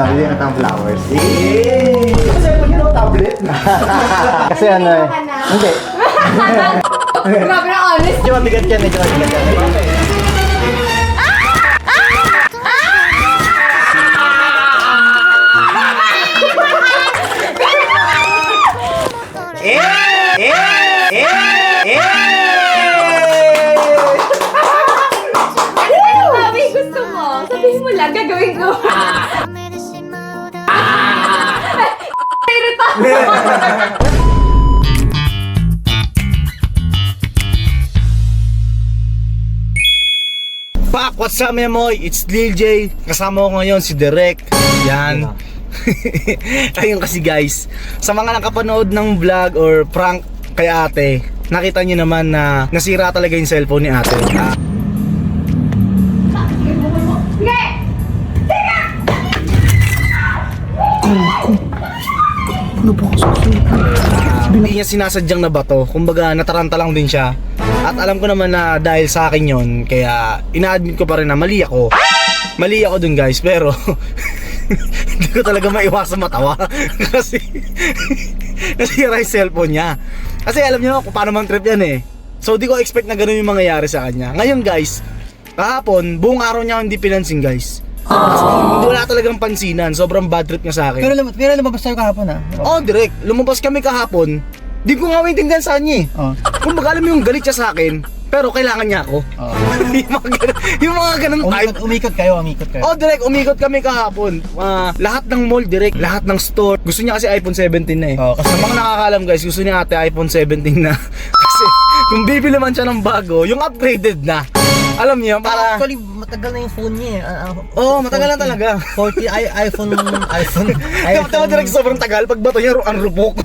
Bili ka ng flowers. Kasi po yun ang tablet na. Kasi ano eh. Hindi. Grabe na honest. Medyo mabigat yan, medyo mabigat yan. Sabi, gusto mo. Sabihin mo lang, gagawin ko. Pak! What's up, Memoy? It's Lil J. Kasama ko ngayon si Derek. Yan. Ayun kasi guys, sa mga nakapanood ng vlog or prank kay ate, nakita niyo naman na nasira talaga yung cellphone ni ate. Hindi niya sinasadyang na bato. Kumbaga nataranta lang din siya. At alam ko naman na dahil sa akin yon, kaya ina-admit ko pa rin na mali ako. Mali ako dun guys, pero hindi ko talaga maiwasan matawa. Kasi nasira yung cellphone niya. Kasi alam niyo kung paano mang trip yan eh. So di ko expect na ganun yung mangyayari sa kanya. Ngayon guys, kahapon, buong araw niya hindi pinansin guys. Wala talagang pansinan, sobrang bad trip niya sa akin. Pero lumabas tayo kahapon ha? Oh, direct, lumabas kami kahapon. Di ko nga maintindihan sa kanya eh. Kung baga alam mo yung galit siya sa akin, pero kailangan niya ako. yung mga ganun type. Umikot kayo. Oh, direct, umikot kami kahapon. Lahat ng mall, direct, lahat ng store. Gusto niya kasi iPhone 17 na eh. Kasi sa mga nakakalam guys, gusto niya ate iPhone 17 na. Kasi kung bibili man siya ng bago, yung upgraded na. Alam niyo, para... Actually, matagal na yung phone niya eh. Oo, matagal na talaga. 40 iPhone. Tama direct, sobrang tagal. Pag bato niya, ang rupok.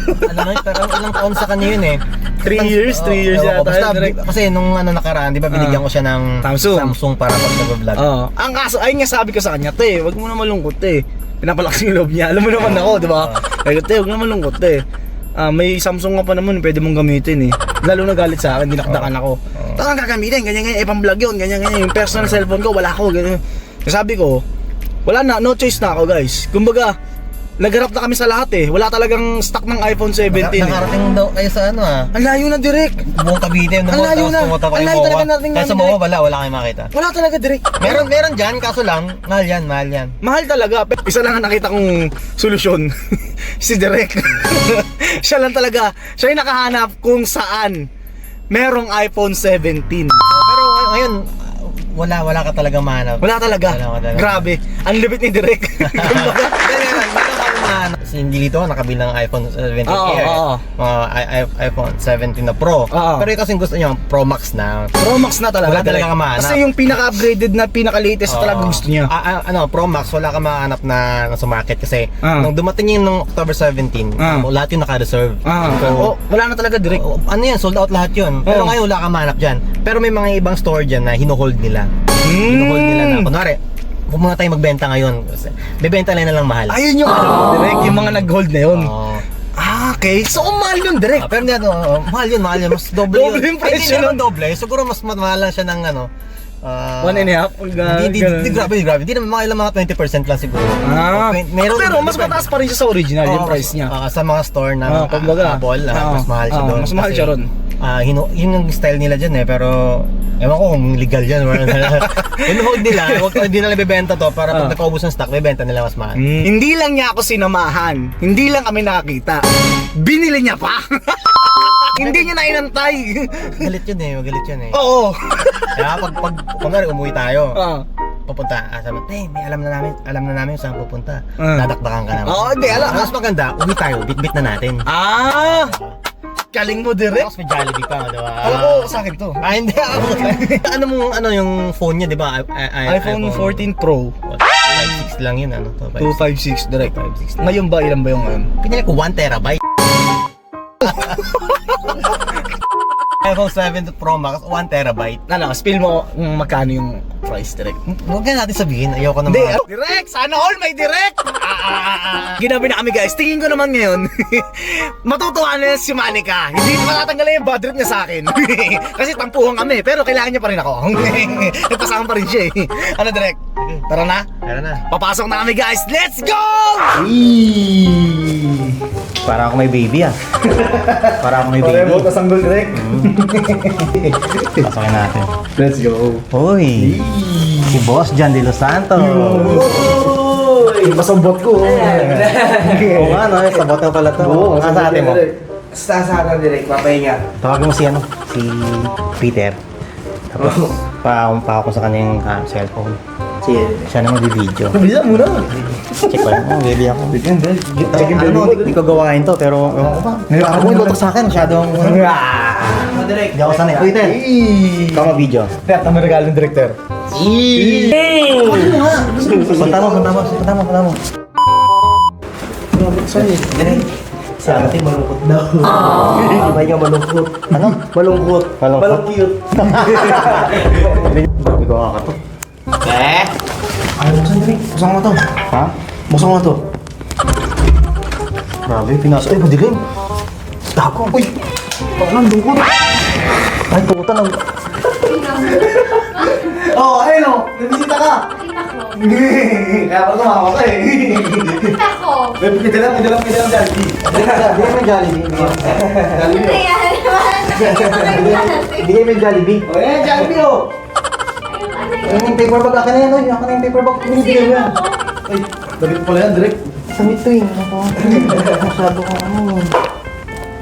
Ano na, pero ilang taon sa kanya yun eh. 3 years yata. Basta, Direct. kasi nung nakaraan, di ba binigyan ko siya ng Samsung para pag nag-vlog. Ang kaso, ayun nga sabi ko sa kanya, te, wag mo na malungkot te. Pinapalakas yung loob niya. Alam mo naman ako, di ba? Ay, te, wag na malungkot te. May Samsung nga pa naman, pwede mong gamitin eh. Lalo na galit sa akin, dinakdakan ako. Takang gagamitin, ganyan, pang vlog yun, ganyan. Yung personal cellphone ko, wala ko, ganyan. Sabi ko, wala na, no choice na ako guys. Kumbaga, nagharap na kami sa lahat eh. Wala talagang stock ng iPhone 17 Nakarating daw kayo sa ano Ang layo na direct. Buong Cavite. Ang layo na. Ang layo talaga natin. Kaya sa MOA wala kayong makita. Wala talaga direct. Meron dyan, kaso lang, mahal yan. Mahal talaga. Isa lang ang nakita kong solusyon. Si Direk. Siya lang talaga. Siya yung nakahanap kung saan merong iPhone 17. Pero ngayon, wala ka talagang mahanap. Wala talaga. Grabe. Ang lupit ni Direk. Hindi dito nakabilang iPhone 17 Air, mga iPhone 17 na Pro. Pero yung kasing gusto niyo Pro Max na. Pro Max na talaga. Wala talaga mahanap. Kasi yung pinaka-upgraded na pinaka-latest talaga gusto niya. Pro Max wala ka mahanap na sa market kasi nung dumating yung nung October 17, lahat yung naka-reserve. So, wala na talaga Direk. Ano yan, sold out lahat yun. Pero ngayon wala ka mahanap dyan. Pero may mga ibang store dyan na hinuhold nila. Hinuhold nila na, kunwari, kung muna tayo magbenta ngayon, bebenta na lang mahal. Ayun yung Direk, yung mga nag-hold na yun. Okay. So, mahal yun, Direk. Pero hindi, mahal yun. Mas doble yun. Doble yung presyo. Hindi naman doble. Siguro mas mahal lang siya ng 1.5? Hindi, grabe. Hindi naman mga 20% lang siguro. Pero mas mataas pa rin siya sa original, yung price niya. Sa mga store na Apple, mas mahal siya doon. Mas mahal siya ron. Yun yung style nila dyan eh, pero ewan ko kung legal dyan. Hinuhold nila, hindi nila bebenta to para pag nakaubos ng stock, bebenta nila mas mahal. Hindi lang niya ako sinamahan, hindi lang kami nakakita, binili niya pa. Hindi niya na inantay. Magalit yun eh. Oo. Kaya pag kunwari umuwi tayo, pupunta, sabi, may alam na namin saan pupunta. Dadakdakan ka naman. Oo, hindi, alam. Mas maganda, uwi tayo, bit na natin. Galing mo, Direk. Tapos may Jollibee pa, diba? Oo, sa akin to. Hindi ako. Ano yung phone niya, diba? iPhone 14 Pro. 256 lang yun, 256, Direk. 256. Ngayon ba, ilan ba yung ngayon? Pinili ko 1 terabyte. iPhone 7 Pro Max, 1 terabyte. Ano, spill mo kung magkano yung price direct. Huwag na natin sabihin, ayoko na Hindi, mga... direct! Sana all may direct! Ginabi na kami guys, tingin ko naman ngayon, matutuwa na si Manika. Hindi pa tatanggalin yung bad trip niya sa akin. Kasi tampuhan kami, pero kailangan niya pa rin ako. Nagpasama pa rin siya eh. Ano direct? Tara na? Tara na. Papasok na kami guys, let's go! Para ako may baby ah. Para ako may baby. sanggol direct. Pasokin natin. Let's go. Uy! Si Boss John De Los Santos. Uy! Masambot ko. Oo nga no, sabot na pala to. Ang sa atin mo. Sa atin direct, papahinga. Tawagin mo si ano? Si Peter. Tapos pa ako sa kanyang cellphone. Siya na mag-video. Bisa muna. Check ko lang. Baby ako. Ano, Hindi ko gawain to pero ewan ko ba? Ako yung lutok sa akin. Masyadong... Direct. Hindi ako sanay. Peter! Ikaw mag-video. Kaya tama regalo ng director. Punta mo. Direk. Si ate malungkot daw. Sabay niya malungkot. Ano? Malungkot. cute. Babi ko ka to. Ay, buksan direct. Buksan mo to. Ha? Buksan mo to. Grabe, pinasok. Ay, madilim. Dako. Uy! Paano dungkot? Ay, puta lang. Oh, ayun o. Nabisita ka. Nakita ko. Kaya pag tumawa ka eh. Nakita ko. May dalang Jollibee. Bigay mo yung Jollibee. Hindi yan naman. Bigay mo yung Jollibee. Oh, yan, Jollibee o. Ayun yung paper bag. Akin na yan, oy. Akin na yung paper bag. Binibigay mo yan. Ay, damit pala yan, direct. Samit to eh. Ako. Masyado ko ano.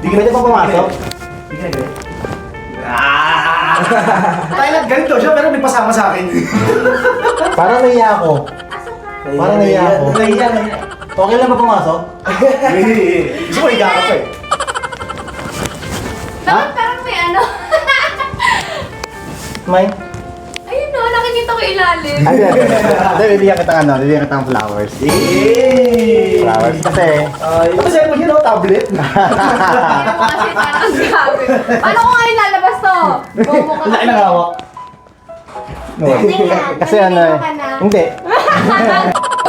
Pwede pa pumasok? Di ka direct. Thailand, ganito siya pero may pasama sa akin. Parang naiya ako. Parang naiya ako. Nahiya. Okay lang ba pumasok? Gusto mo higa ka pa eh. Dapat parang may ano. May? Ayun no, nakikita ko ilalim. Hindi, bibigyan kita bibigyan kita ng flowers. Flowers kasi. Ano sa'yo mo yun o, tablet? Ano mo kasi parang grabe. Paano ko ngayon lalabas to? Bobo ka Laki ng hawak. Kasi ano eh. Hindi.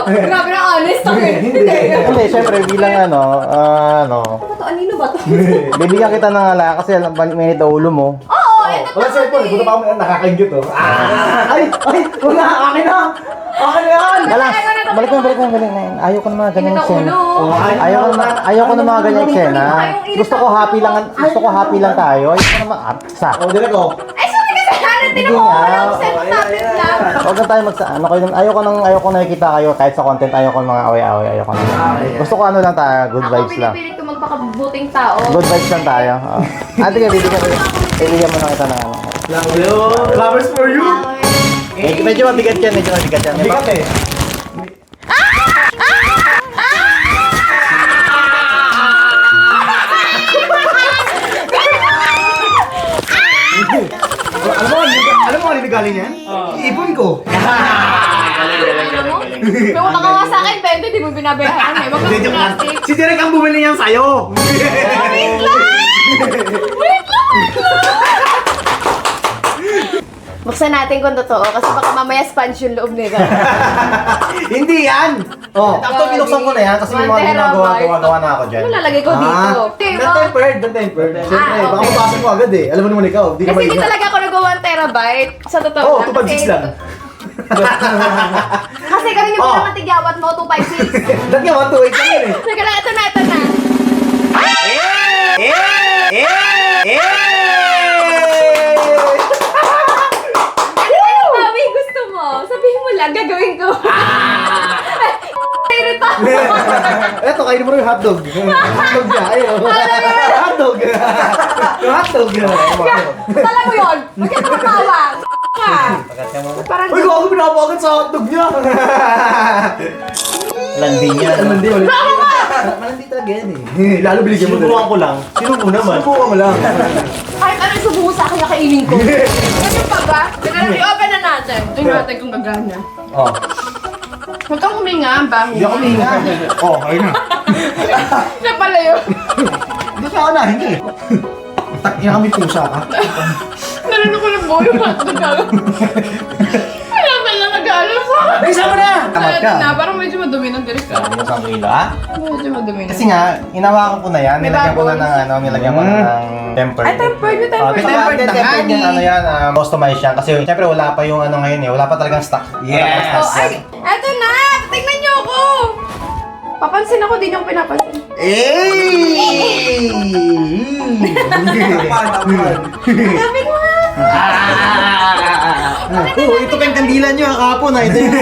Grabe na honest ako eh. Hindi, syempre bilang Totoo, anino ba to? bibigyan kita ng ala kasi mainit ang ulo mo. Oo, ito Wala sa'yo po, buta pa ako nakakaingit o. Ay, wala, akin na! Akin na yan! Balik mo. Ayoko na mga ganyan Init ang eksena. ulo. Ayoko na mga ganyan eksena. Gusto ko happy lang tayo. Ayoko na mga sa. O, direct o. Ay, sorry kasi ano, Hindi tinukuha ko nga. lang. Set topic lang. Huwag na tayo ayoko nakikita kayo kahit sa content, ayoko mga away-away, ayoko na. Gusto ko ano lang tayo, good Ako vibes lang. pinipilit ko magpakabuting tao. Good vibes lang tayo. Ate, bibigyan mo na kita ng ano. Flowers for you! Medyo mabigat yan. Bigat eh. Alam mo ano galing yan? Ipon ko. Alam mo? May utang ka nga sa akin, Pente, di mo binabayaran eh. Wag kang plastic. Si Derek ang bumili niyan sa'yo. Wait lang! Buksan natin kung totoo kasi baka mamaya sponge yung loob nila. Hindi yan! Oh, after binuksan ko na yan kasi may mga ginagawa na ako dyan. Ano lalagay ko dito? Diba? Siyempre, Ah, baka okay. mapasok mo agad eh. Alam mo naman ikaw, di Kasi naman hindi ikaw. talaga ako nag 1 terabyte. Sa totoo Oo, lang. 256 lang. Kasi kami yung Oh. pinakatigyawat mo, 256. Dati nga, 128 lang yun eh. Teka lang, ito na. Ano ba, may gusto mo? Sabihin mo lang, gagawin ko. Irita mo. Eto, kainin mo rin yung hotdog. Hotdog niya, ayun. Hotdog. Yung hotdog. Tala mo yun. Huwag ka tumatawa. Parang Uy, kung ako pinapakagad sa hotdog niya. Landi niya. Malandi, ulit. Malandi talaga yan eh. Lalo binigyan mo Sinubukan ko lang. Sinubo naman. Sinubukan mo lang. kahit ano yung subuho sa akin, nakainin ko. Ano pa ba? Teka lang, i-open na natin. Tingnan natin kung gagana. Oh. Huwag kang huminga, ang baho. Hindi ako huminga. Oh, ayun na. Siya pala yun. Hindi siya ako na, hindi. Ina kami pusa ka. Narinig ko ng boy yung hotdog ako. Wala ba lang nag-aalam sa akin? Bilisan mo na! Tamad ka. Na, parang medyo madumi ng direct ka. Sabi mo sa kilo, ha? Medyo madumi na. Kasi nga, inawakan ko na yan. May Nilagyan ko na bubbles. ng ano, nilagyan ko na ng tempered. Ay, tempered yung tempered. Tempered na tempered yan, ano yan, customized yan. Kasi syempre wala pa yung ano ngayon eh, wala pa talagang stock. Yes! Oh, ay, eto na! Tingnan niyo ako! Papansin ako, di niyo ako pinapansin. Ey! Sabi mo nga! Oh, ito pa yung kandilan nyo, kahapon Ito yung...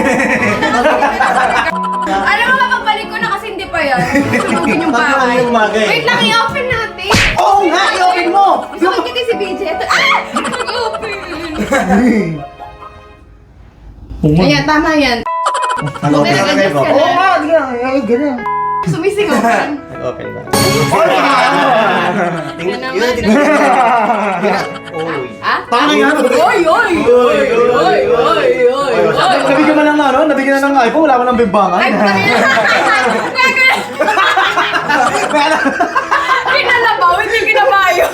Alam mo, pagbalik ko na kasi hindi pa yan. Sunugin yung Bakit bahay. yung bagay? Wait lang, i-open natin. Oo nga, i-open mo! Gusto ko kita si BJ. Ito, nag-open. Ayan, tama yan. Nag-open Buti ka nag-adjust kayo. ka Oo na. nga, di nga. Ay, ganun. Sumisingaw ka. Nag-open ba? Yan naman. Yun, tingnan. Oy. Ah? Tama yan. Oy, oy! Oy, oy, oy, oy, oy! Nabigyan mo lang ng ano? Nabigyan na ng iPhone, wala mo ng bimbangan. Ay, puta na kinalabaw, hindi kinabayo.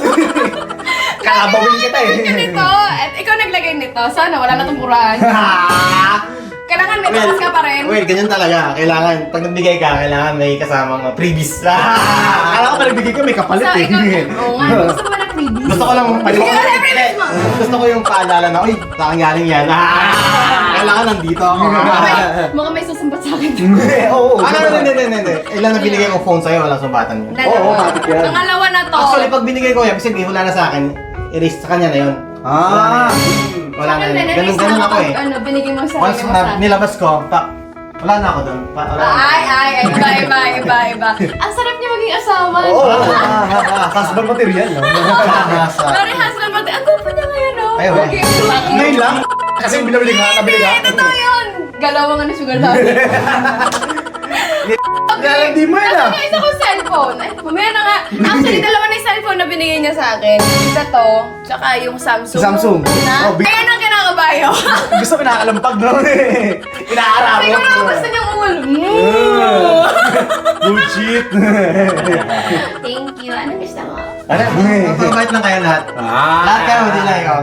Kakabawin kita eh. Ganito, at ikaw naglagay nito. Sana wala na tumuran. Kailangan may takas ka pa rin. Wait, ganyan talaga. Kailangan, pag nagbigay ka, kailangan may kasamang freebies. Akala ko pa nagbigay ka, may kapalit So, eh. ikaw, oo nga, gusto ko ba ng freebies? Gusto ko lang Bigyan ka ng freebies mo. Gusto ko yung paalala na, uy, saan galing yan? Kailangan nandito ako. Mukhang may susumbat sa akin. Oo. Hindi. Ilan na binigay ko phone sa'yo, walang sumbatan yun. Oo, matik yan. Pangalawa na to. Actually, pag binigay ko yan, kasi wala na sa akin, erase sa kanya na yun. Ah. Wala na Sa akin yun. din, Ganun ako eh. Ano, binigay mo sa Once akin mo na sa akin. nilabas ko, wala na ako doon. Ay, iba. Ang sarap niya maging asawa. Oo. Husband material, no? Very husband pati. Ang gwapo niya ngayon, no? Ay, wala. Okay. Ngayon lang? Kasi binabili ka, nabili ka? Hindi, totoo yun. Galawang ano, sugar daddy. Hindi mo yun ah. Kasi isa kong cellphone. Ay, mamaya na nga. Actually, dalawa na yung cellphone na binigay niya sa akin. Isa to, tsaka yung Samsung. Samsung. Na? Oh, Kaya nang kinakabayo. Gusto ko nakakalampag, no? Inaarap. Siguro ako gusto niyang umul. Bullshit. Thank you. Ano gusto mo? Ano? Mabait lang kayo lahat. Lahat kayo, hindi lang ikaw.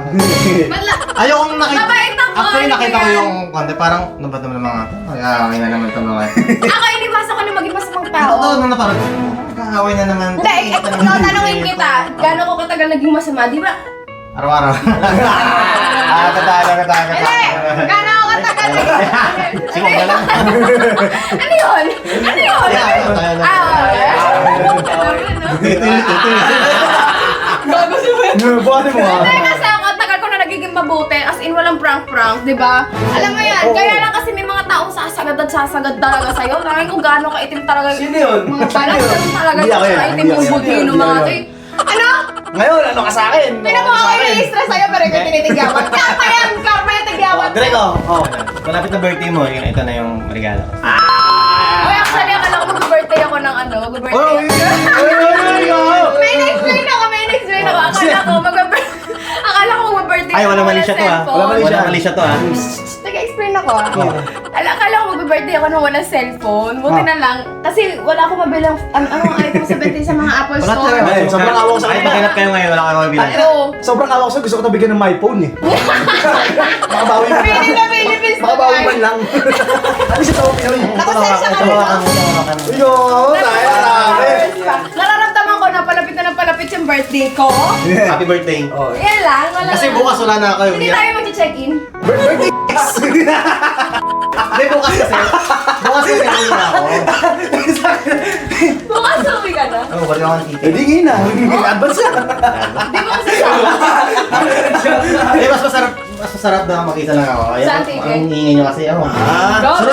Ayokong nakita. Mabait ako, Actually, ano nakita ko yan? yung konti. Parang, ano ba naman mga to? Mag-aaway na naman ito mga. Ako, inibasa ko na maging masamang tao. Totoo nung na parang, mag-aaway na naman. Hindi, ikaw tanongin kita. Gano'n ko katagal naging masama, di ba? Araw-araw. Katagal. Hindi! Gano'n ko katagal naging Sige, galang. Ano yun? Ano yun? Gago si Ben. Buhati mo ah. Hindi kasi ako, tagal ko na nagiging mabuti. As in, walang prank-prank, di ba? Alam mo yan, kaya lang kasi may mga taong sasagad talaga sa'yo. Tangin kung gaano kaitim talaga Sino yun? mga balas. Ganun talaga Hindi ako yan. kaitim Hindi yung ako yan. buti ng Hindi mga ako to. yan. Ano? Ngayon, ano ka sa akin? Tinan mo ako i-stress sa'yo pero ikaw tinitigyawan. Karma yan! Karma yung tigyawan. Direko, malapit na birthday mo, ito na yung regalo. Uy, actually, akala ko mag-birthday ako ng ano, mag-birthday. Oh, May na-explain ako. Akala ko mag-birthday Ay, wala mali siya to ah. cellphone. Wala Wala mali siya to ah. Nag-explain ako ah. Akala ko mag-birthday ako nang walang cellphone. Buti na lang. Kasi wala akong mabilang anong item sa birthday sa mga Apple Wala Store. talaga. Ay, sobrang awang sa Ay, kanila. maghanap kayo ngayon, wala kayo mabilang. Oo. Sobrang awak sa'yo, gusto ko nabigyan ng my phone eh. Makabawi man Pili na Philippines na Makabawi man lang. Ano siya tawag yun? Nakasensya ka na. Yo, tayo namin. Nararamdaman ko na palapit yung birthday ko. Happy birthday. Yan lang. Wala Kasi lang. bukas wala na kayo. Hindi tayo mag-check-in. Birthday Hindi, bukas kasi. Bukas kasi hindi na ako. Bukas sabi ka na. Ano, wala akong ticket. Hindi ngayon na. Advance na. Di mo kasi sama. Eh, mas masarap na mag-isa lang ako. Ayaw, Saan ticket? ang ingay nyo kasi. Sunod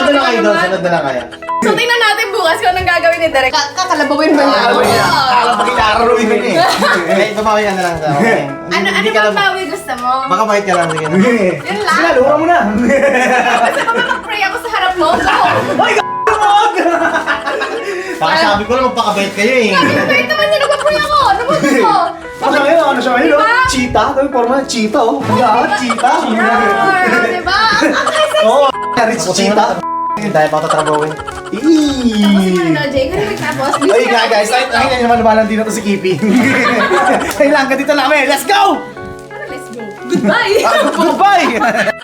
na lang kayo doon, sunod na lang kayo. So tingnan natin bukas kung anong gagawin ni Derek. Kakalabawin ba niya ako? Akala pa kita-araruin mo eh. Eh, babawi ka na lang sa akin. Ano bang bawi gusto mo? Baka bakit ka lang. Sige na. Yun lang. Sige, lura mo na. Kasi pa mag-pray ako sa harap mo. Baka sabi ko lang magpakabait kayo eh. Wait naman niya, nag-pray ako. Ano ba ito? Ano siya ngayon? Diba? Cheetah? Ito yung forma ng cheetah oh. Cheetah. Diba? Ang high sex. Oo, rich cheetah. Dahil pa ito trabawin. Tapos yung ano, Jay, ganun tapos. Ay nga guys, ay naman lumalang din na to si Kipi. Kailangan ka dito namin, let's go! Let's go. Goodbye! Goodbye!